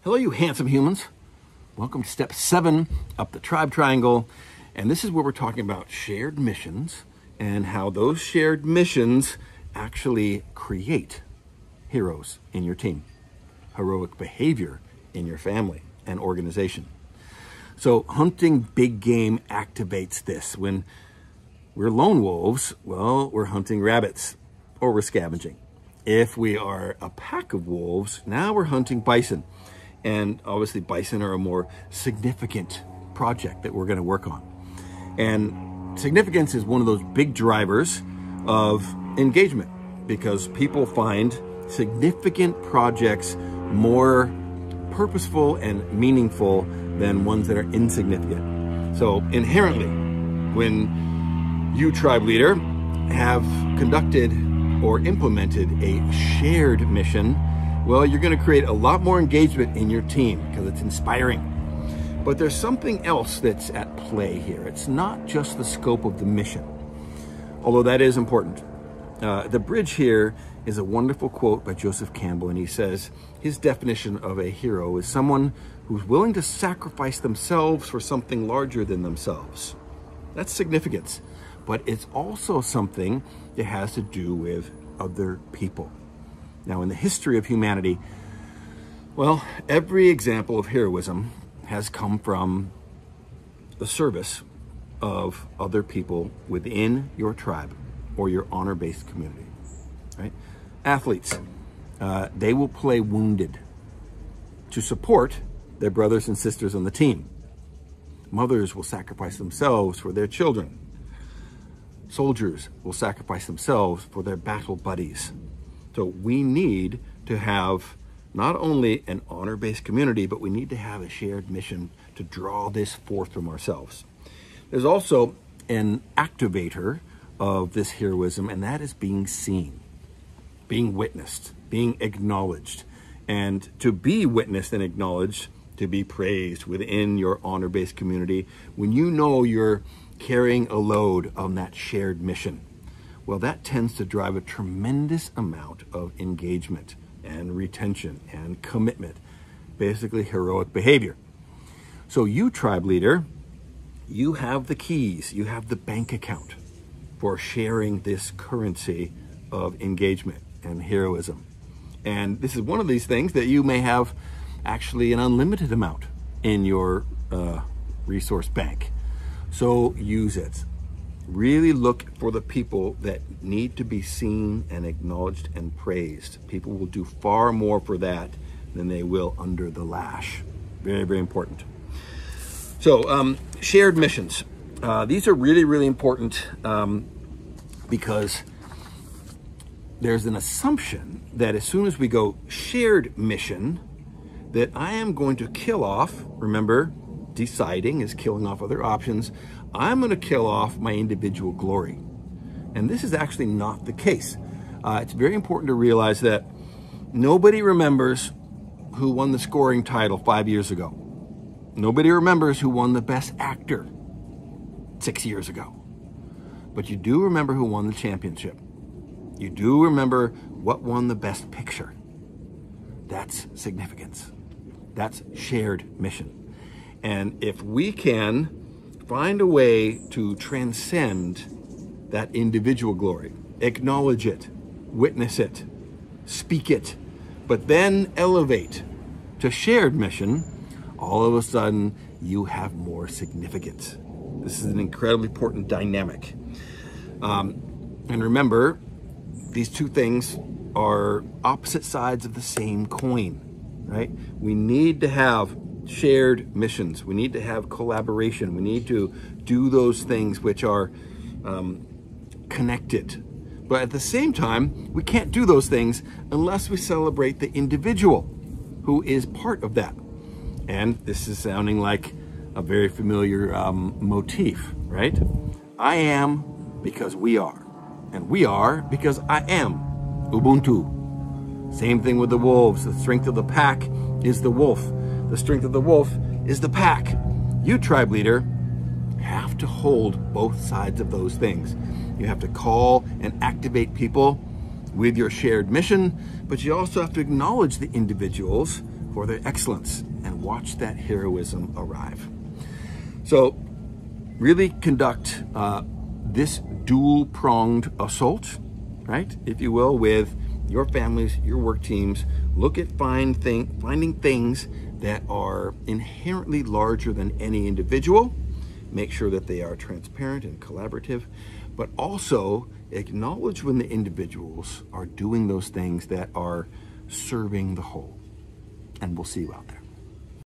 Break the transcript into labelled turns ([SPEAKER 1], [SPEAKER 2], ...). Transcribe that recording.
[SPEAKER 1] Hello, you handsome humans. Welcome to step 7 up the tribe triangle. And this is where we're talking about shared missions and how those shared missions actually create heroes in your team, heroic behavior in your family and organization. So hunting big game activates this. When we're lone wolves, well, we're hunting rabbits or we're scavenging. If we are a pack of wolves, now we're hunting bison. And obviously bison are a more significant project that we're going to work on. And significance is one of those big drivers of engagement because people find significant projects more purposeful and meaningful than ones that are insignificant. So inherently, when you, tribe leader, have conducted or implemented a shared mission, well, you're going to create a lot more engagement in your team because it's inspiring. But there's something else that's at play here. It's not just the scope of the mission, although that is important. The bridge here is a wonderful quote by Joseph Campbell, and he says his definition of a hero is someone who's willing to sacrifice themselves for something larger than themselves. That's significance, but it's also something that has to do with other people. Now, in the history of humanity, well, every example of heroism has come from the service of other people within your tribe or your honor-based community, right? Athletes, they will play wounded to support their brothers and sisters on the team. Mothers will sacrifice themselves for their children. Soldiers will sacrifice themselves for their battle buddies. So we need to have not only an honor-based community, but we need to have a shared mission to draw this forth from ourselves. There's also an activator of this heroism, and that is being seen, being witnessed, being acknowledged. And to be witnessed and acknowledged, to be praised within your honor-based community, when you know you're carrying a load on that shared mission, well, that tends to drive a tremendous amount of engagement and retention and commitment, basically heroic behavior. So you, tribe leader, you have the keys, you have the bank account for sharing this currency of engagement and heroism. And this is one of these things that you may have actually an unlimited amount in your resource bank. So use it. Really look for the people that need to be seen and acknowledged and praised. People will do far more for that than they will under the lash. Very, very important. So shared missions. These are really, really important because there's an assumption that as soon as we go shared mission, that I am going to kill off, remember, deciding is killing off other options, I'm going to kill off my individual glory. And this is actually not the case. It's very important to realize that nobody remembers who won the scoring title 5 years ago. Nobody remembers who won the best actor 6 years ago. But you do remember who won the championship. You do remember what won the best picture. That's significance. That's shared mission. And if we can find a way to transcend that individual glory, acknowledge it, witness it, speak it, but then elevate to shared mission, all of a sudden you have more significance. This is an incredibly important dynamic. And remember, these two things are opposite sides of the same coin, right? We need to have shared missions. We need to have collaboration. We need to do those things which are connected. But at the same time, we can't do those things unless we celebrate the individual who is part of that. And this is sounding like a very familiar motif, right? I am because we are. And we are because I am. Ubuntu. Same thing with the wolves. The strength of the pack is the wolf. The strength of the wolf is the pack. You, tribe leader, have to hold both sides of those things. You have to call and activate people with your shared mission, but you also have to acknowledge the individuals for their excellence and watch that heroism arrive. So really conduct this dual-pronged assault, right, if you will, with your families, your work teams. Look at finding things that are inherently larger than any individual. Make sure that they are transparent and collaborative, but also acknowledge when the individuals are doing those things that are serving the whole. And we'll see you out there.